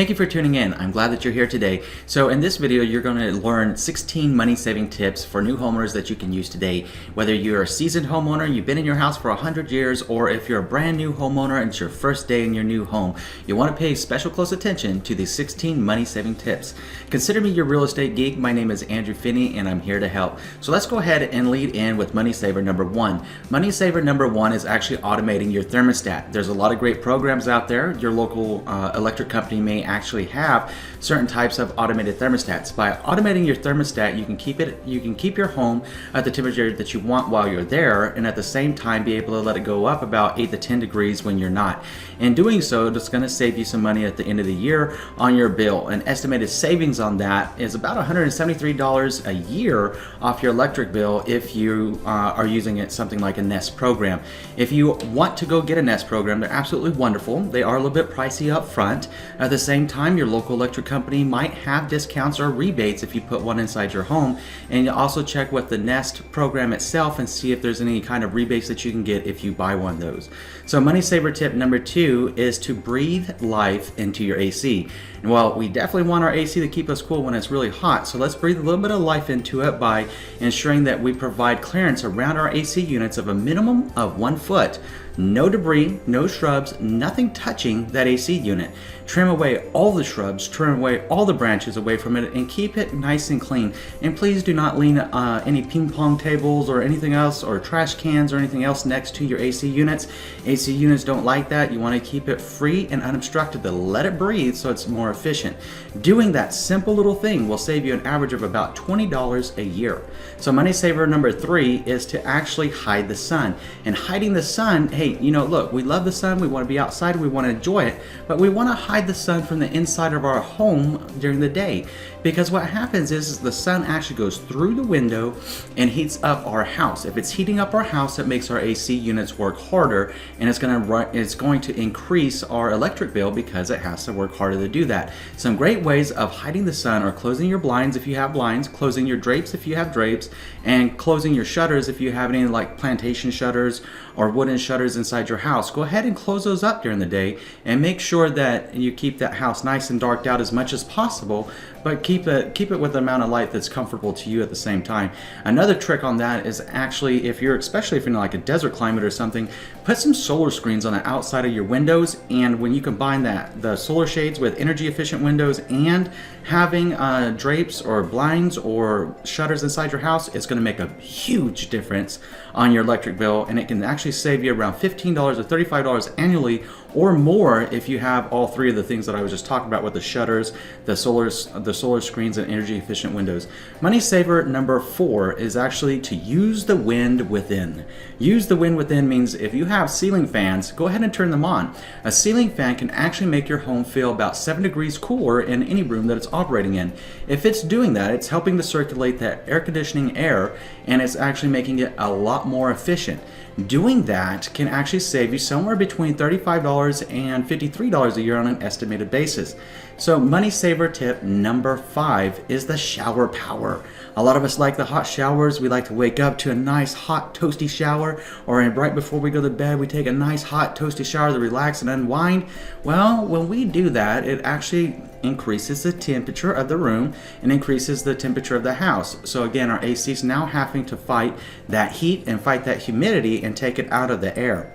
Thank you for tuning in. I'm glad that you're here today. So in this video, you're going to learn 16 money-saving tips for new homeowners that you can use today. Whether you're a seasoned homeowner, you've been in your house for 100 years, or if you're a brand new homeowner and it's your first day in your new home, you want to pay special close attention to these 16 money-saving tips. Consider me your real estate geek. My name is Andrew Finney, and I'm here to help. So let's go ahead and lead in with money saver number one. Money saver number one is actually automating your thermostat. There's a lot of great programs out there. Your local electric company may actually have certain types of automated thermostats. By automating your thermostat, you can keep your home at the temperature that you want while you're there, and at the same time be able to let it go up about 8 to 10 degrees when you're not. In doing so, it's going to save you some money at the end of the year on your bill. An estimated savings on that is about $173 a year off your electric bill if you are using it something like a Nest program. If you want to go get a Nest program, they're absolutely wonderful. They are a little bit pricey up front. At the same time, your local electric company might have discounts or rebates if you put one inside your home. And you also check with the Nest program itself and see if there's any kind of rebates that you can get if you buy one of those. So money saver tip number two is to breathe life into your AC. Well, we definitely want our AC to keep us cool when it's really hot, so let's breathe a little bit of life into it by ensuring that we provide clearance around our AC units of a minimum of 1 foot. No debris, no shrubs, nothing touching that AC unit. Trim away all the shrubs, trim away all the branches away from it, and keep it nice and clean. And please do not lean any ping pong tables or anything else, or trash cans or anything else next to your AC units. AC units don't like that. You want to keep it free and unobstructed to let it breathe so it's more efficient. Doing that simple little thing will save you an average of about $20 a year. So money saver number three is to actually hide the sun. And hiding the sun, hey, you know, look, we love the sun, we want to be outside, we want to enjoy it, but we want to hide the sun from the inside of our home during the day. Because what happens is the sun actually goes through the window and heats up our house. If it's heating up our house, it makes our AC units work harder, and it's going to increase our electric bill because it has to work harder to do that. Some great ways of hiding the sun are closing your blinds if you have blinds, closing your drapes if you have drapes, and closing your shutters if you have any like plantation shutters or wooden shutters inside your house. Go ahead and close those up during the day and make sure that you keep that house nice and darked out as much as possible, but keep it with the amount of light that's comfortable to you at the same time. Another trick on that is actually, especially if you're in like a desert climate or something, put some solar screens on the outside of your windows. And when you combine the solar shades with energy efficient windows and having drapes or blinds or shutters inside your house, it's going to make a huge difference on your electric bill, and it can actually save you around $15 or $35 annually or more if you have all three of the things that I was just talking about with the shutters, the solar screens, and energy efficient windows. Money saver number four is actually to use the wind within. Use the wind within means if you have ceiling fans, go ahead and turn them on. A ceiling fan can actually make your home feel about 7 degrees cooler in any room that it's operating in. If it's doing that, it's helping to circulate that air conditioning air, and it's actually making it a lot more efficient. Doing that can actually save you somewhere between $35 and $53 a year on an estimated basis. So money saver tip number five is the shower power. A lot of us like the hot showers. We like to wake up to a nice hot toasty shower, or right before we go to bed we take a nice hot toasty shower to relax and unwind. Well, when we do that, it actually increases the temperature of the room and increases the temperature of the house. So again, our AC is now having to fight that heat and fight that humidity and take it out of the air.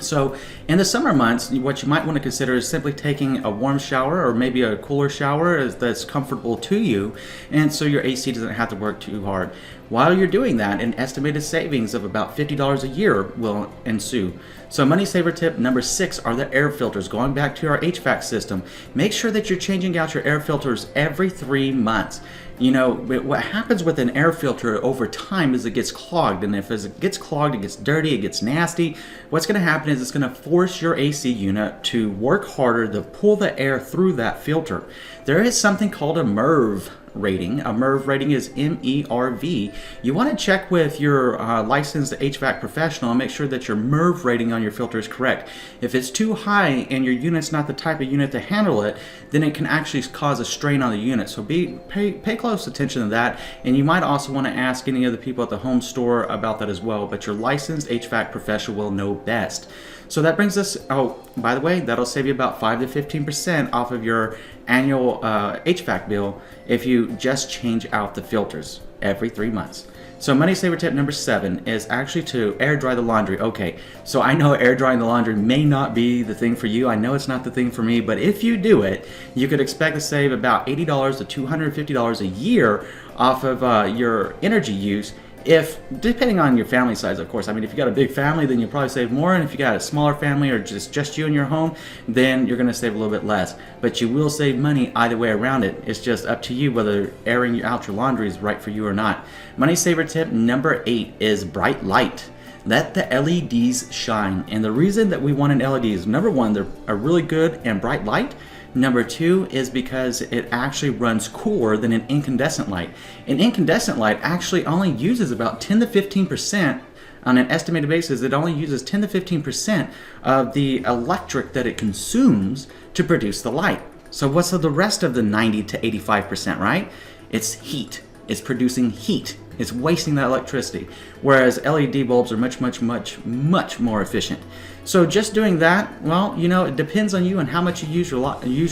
So in the summer months, what you might want to consider is simply taking a warm shower or maybe a cooler shower that's comfortable to you, and so your AC doesn't have to work too hard. While you're doing that, an estimated savings of about $50 a year will ensue. So money saver tip number six are the air filters. Going back to our HVAC system, make sure that you're changing out your air filters every 3 months. You know, what happens with an air filter over time is it gets clogged, and as it gets clogged, it gets dirty, it gets nasty. What's going to happen is it's going to force your AC unit to work harder to pull the air through that filter. There is something called a MERV rating. A MERV rating is MERV. You want to check with your licensed HVAC professional and make sure that your MERV rating on your filter is correct. If it's too high and your unit's not the type of unit to handle it, then it can actually cause a strain on the unit. So pay close attention to that, and you might also want to ask any of the people at the home store about that as well, but your licensed HVAC professional will know best. So that brings us, oh, by the way, that'll save you about 5 to 15% off of your annual HVAC bill if you just change out the filters every 3 months. So money saver tip number 7 is actually to air dry the laundry. Okay, so I know air drying the laundry may not be the thing for you. I know it's not the thing for me, but if you do it, you could expect to save about $80 to $250 a year off of your energy use, if, depending on your family size, of course. I mean, if you got a big family, then you'll probably save more, and if you got a smaller family or just you in your home, then you're going to save a little bit less. But you will save money either way around it. It's just up to you whether airing out your laundry is right for you or not. Money saver tip number 8 is bright light. Let the LEDs shine. And the reason that we want an LED is, number 1, they're a really good and bright light. Number 2 is because it actually runs cooler than an incandescent light. An incandescent light actually only uses about 10 to 15%, on an estimated basis, it only uses 10 to 15% of the electric that it consumes to produce the light. So what's the rest of the 90 to 85%, right? It's heat. It's producing heat. It's wasting that electricity. Whereas LED bulbs are much more efficient. So just doing that, well, you know, it depends on you and how much you use your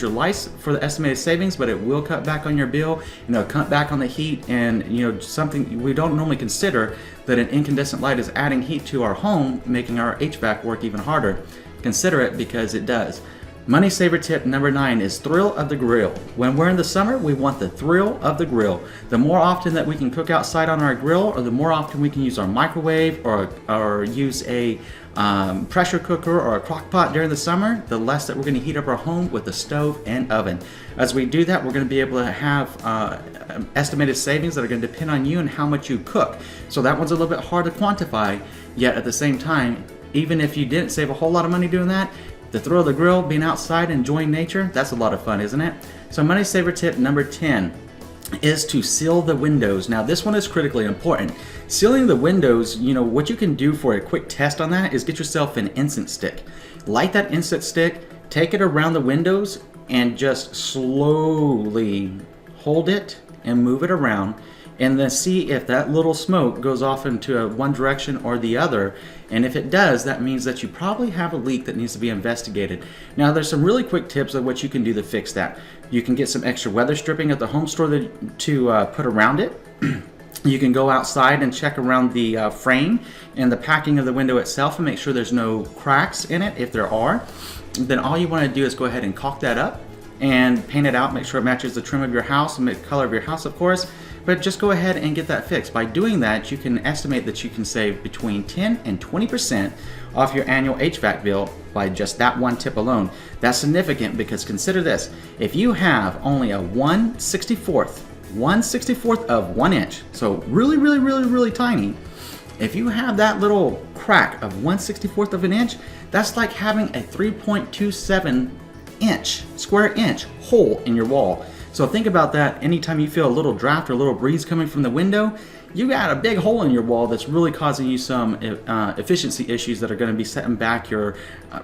lights for the estimated savings, but it will cut back on your bill, you know, cut back on the heat, and, you know, something we don't normally consider, that an incandescent light is adding heat to our home, making our HVAC work even harder. Consider it, because it does. Money saver tip number 9 is thrill of the grill. When we're in the summer, we want the thrill of the grill. The more often that we can cook outside on our grill, or the more often we can use our microwave or use a pressure cooker or a crock pot during the summer, the less that we're going to heat up our home with the stove and oven. As we do that, we're going to be able to have estimated savings that are going to depend on you and how much you cook. So that one's a little bit hard to quantify, yet at the same time, even if you didn't save a whole lot of money doing that, the thrill of the grill, being outside, enjoying nature, that's a lot of fun, isn't it? So money saver tip number 10 is to seal the windows. Now this one is critically important. Sealing the windows, you know, what you can do for a quick test on that is get yourself an incense stick. Light that incense stick, take it around the windows, and just slowly hold it and move it around, and then see if that little smoke goes off into one direction or the other. And if it does, that means that you probably have a leak that needs to be investigated. Now there's some really quick tips of what you can do to fix that. You can get some extra weather stripping at the home store to put around it. You can go outside and check around the frame and the packing of the window itself and make sure there's no cracks in it. If there are, then all you want to do is go ahead and caulk that up and paint it out. Make sure it matches the trim of your house and the color of your house, of course. But just go ahead and get that fixed. By doing that, you can estimate that you can save between 10 and 20% off your annual HVAC bill by just that one tip alone. That's significant, because consider this. If you have only a 1/64th of 1 inch, so really tiny, if you have that little crack of 1/64th of an inch, that's like having a 3.27 square inch hole in your wall. So think about that. Anytime you feel a little draft or a little breeze coming from the window, you got a big hole in your wall that's really causing you some efficiency issues that are going to be setting back your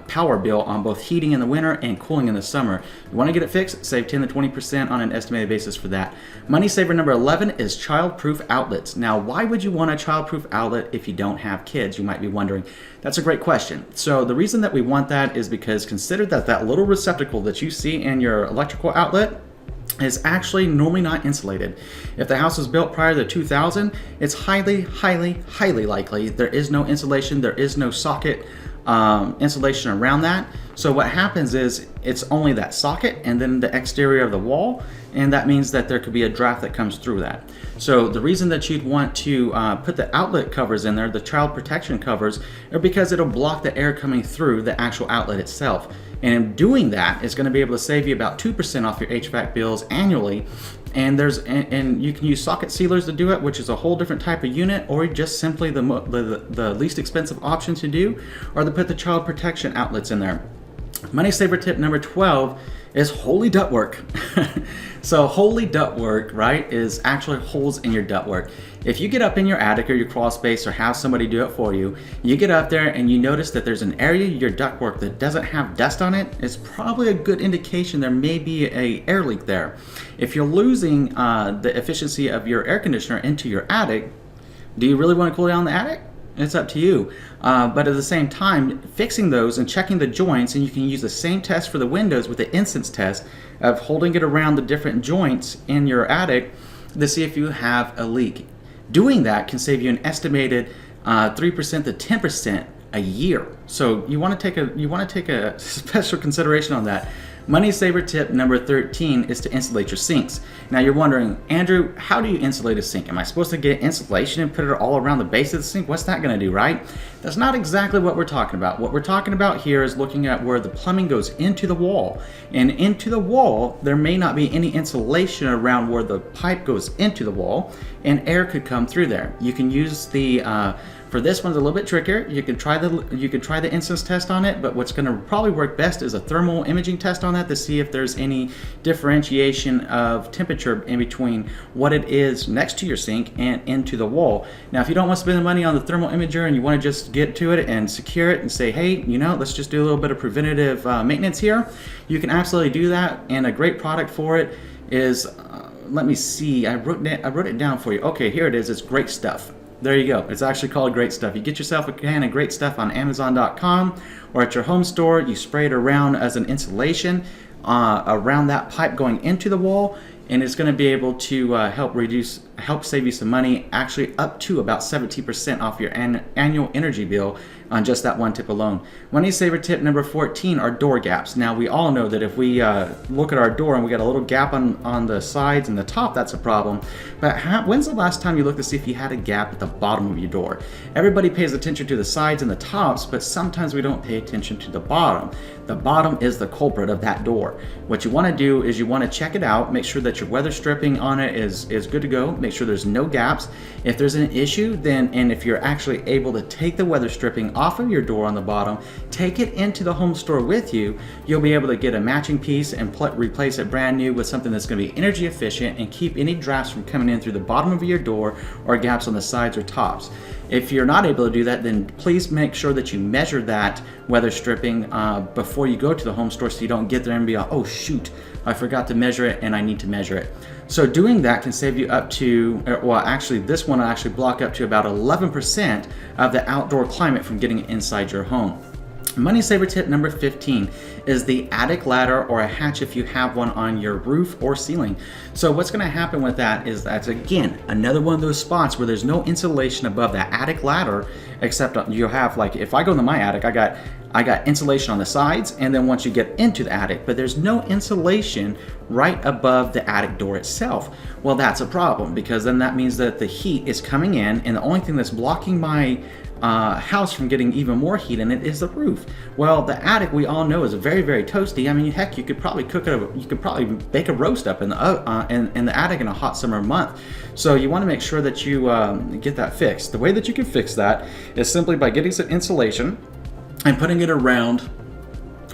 power bill on both heating in the winter and cooling in the summer. You want to get it fixed? Save 10 to 20% on an estimated basis for that. Money saver number 11 is child-proof outlets. Now, why would you want a child-proof outlet if you don't have kids? You might be wondering. That's a great question. So the reason that we want that is because consider that that little receptacle that you see in your electrical outlet is actually normally not insulated. If the house was built prior to 2000, it's highly likely there is no insulation, there is no socket insulation around that. So what happens is it's only that socket and then the exterior of the wall, and that means that there could be a draft that comes through that. So the reason that you'd want to put the outlet covers in there, the child protection covers, are because it'll block the air coming through the actual outlet itself. And in doing that, it's going to be able to save you about 2% off your HVAC bills annually. And you can use socket sealers to do it, which is a whole different type of unit, or just simply the least expensive option to do, or to put the child protection outlets in there. Money saver tip number 12 is holy ductwork. So holy ductwork, right, is actually holes in your ductwork. If you get up in your attic or your crawl space or have somebody do it for you, you get up there and you notice that there's an area of your ductwork that doesn't have dust on it, it's probably a good indication there may be an air leak there. If you're losing the efficiency of your air conditioner into your attic, do you really want to cool down the attic? It's up to you. But at the same time, fixing those and checking the joints, and you can use the same test for the windows with the instance test of holding it around the different joints in your attic to see if you have a leak. Doing that can save you an estimated 3% to 10% a year. So you want to take a special consideration on that. Money saver tip number 13 is to insulate your sinks. Now you're wondering, Andrew, how do you insulate a sink? Am I supposed to get insulation and put it all around the base of the sink? What's that going to do, right? That's not exactly what we're talking about. What we're talking about here is looking at where the plumbing goes into the wall. And into the wall, there may not be any insulation around where the pipe goes into the wall, and air could come through there. You can use the for this one's a little bit trickier. You can try the instance test on it, but what's going to probably work best is a thermal imaging test on that to see if there's any differentiation of temperature in between what it is next to your sink and into the wall. Now, if you don't want to spend the money on the thermal imager and you want to just get to it and secure it and say, hey, let's just do a little bit of preventative maintenance here, you can absolutely do that. And a great product for it is, let me see, I wrote it down for you. Okay, here it is. It's Great Stuff. There you go. It's actually called Great Stuff. You get yourself a can of Great Stuff on Amazon.com or at your home store. You spray it around as an insulation around that pipe going into the wall, and it's going to be able to help save you some money, actually up to about 17% off your annual energy bill on just that one tip alone. Money saver tip number 14 are door gaps. Now we all know that if we look at our door and we got a little gap on the sides and the top, that's a problem. But when's the last time you looked to see if you had a gap at the bottom of your door? Everybody pays attention to the sides and the tops, but sometimes we don't pay attention to the bottom. The bottom is the culprit of that door. What you want to do is you want to check it out, make sure that your weather stripping on it is good to go, make sure there's no gaps. If there's an issue, and if you're actually able to take the weather stripping off of your door on the bottom, take it into the home store with you, you'll be able to get a matching piece and replace it brand new with something that's going to be energy efficient and keep any drafts from coming in through the bottom of your door or gaps on the sides or tops. If you're not able to do that, then please make sure that you measure that weather stripping before you go to the home store, so you don't get there and be like, oh shoot, I forgot to measure it and I need to measure it. So doing that can save you up to, well actually this one will actually block up to about 11% of the outdoor climate from getting inside your home. Money saver tip number 15 is the attic ladder or a hatch if you have one on your roof or ceiling. So what's going to happen with that is that's again another one of those spots where there's no insulation above that attic ladder, except you'll have, like, if I go into my attic, I got insulation on the sides, and then once you get into the attic, but there's no insulation right above the attic door itself. Well, that's a problem, because then that means that the heat is coming in, and the only thing that's blocking my house from getting even more heat in it is the roof. Well, the attic, we all know, is very, very toasty. I mean, heck, you could probably bake a roast up in the attic in a hot summer month. So you want to make sure that you get that fixed. The way that you can fix that is simply by getting some insulation and putting it around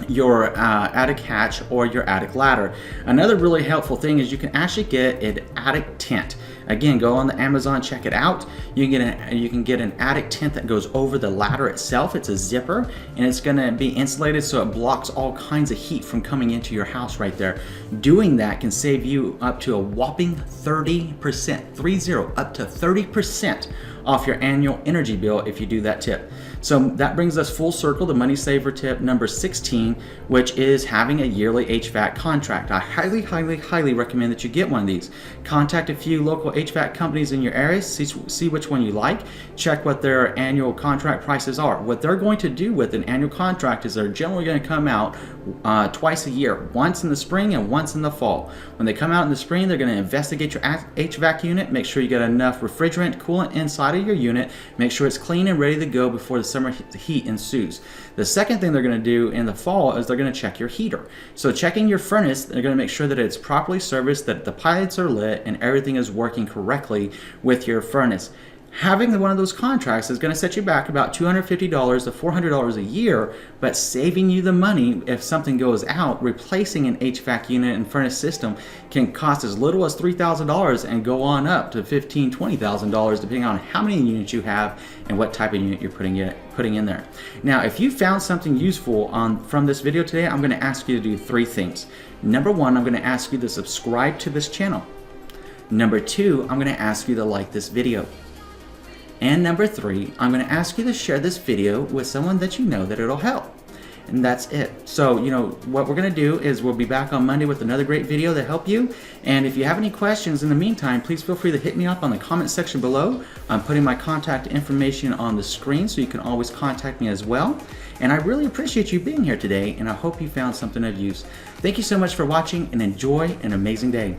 your attic hatch or your attic ladder. Another really helpful thing is you can actually get an attic tent. Again, go on the Amazon, check it out. You can get an attic tent that goes over the ladder itself. It's a zipper, and it's going to be insulated so it blocks all kinds of heat from coming into your house right there. Doing that can save you up to a whopping 30%, up to 30% off your annual energy bill if you do that tip. So that brings us full circle to money saver tip number 16, which is having a yearly HVAC contract. I highly, highly, highly recommend that you get one of these. Contact a few local HVAC companies in your area, see which one you like, check what their annual contract prices are. What they're going to do with an annual contract is they're generally going to come out twice a year, once in the spring and once in the fall. When they come out in the spring, they're going to investigate your HVAC unit, make sure you get enough refrigerant, coolant inside of your unit, make sure it's clean and ready to go before the summer heat ensues. The second thing they're going to do in the fall is they're going to check your heater. So checking your furnace, they're going to make sure that it's properly serviced, that the pilots are lit, and everything is working correctly with your furnace. Having one of those contracts is going to set you back about $250 to $400 a year, but saving you the money if something goes out. Replacing an HVAC unit and furnace system can cost as little as $3,000 and go on up to $15,000, $20,000 depending on how many units you have and what type of unit you're putting in there. Now, if you found something useful from this video today, I'm going to ask you to do three things. Number one, I'm going to ask you to subscribe to this channel. Number two, I'm going to ask you to like this video. And number 3, I'm going to ask you to share this video with someone that you know that it'll help. And that's it. So, what we're going to do is we'll be back on Monday with another great video to help you. And if you have any questions in the meantime, please feel free to hit me up on the comment section below. I'm putting my contact information on the screen so you can always contact me as well. And I really appreciate you being here today, and I hope you found something of use. Thank you so much for watching, and enjoy an amazing day.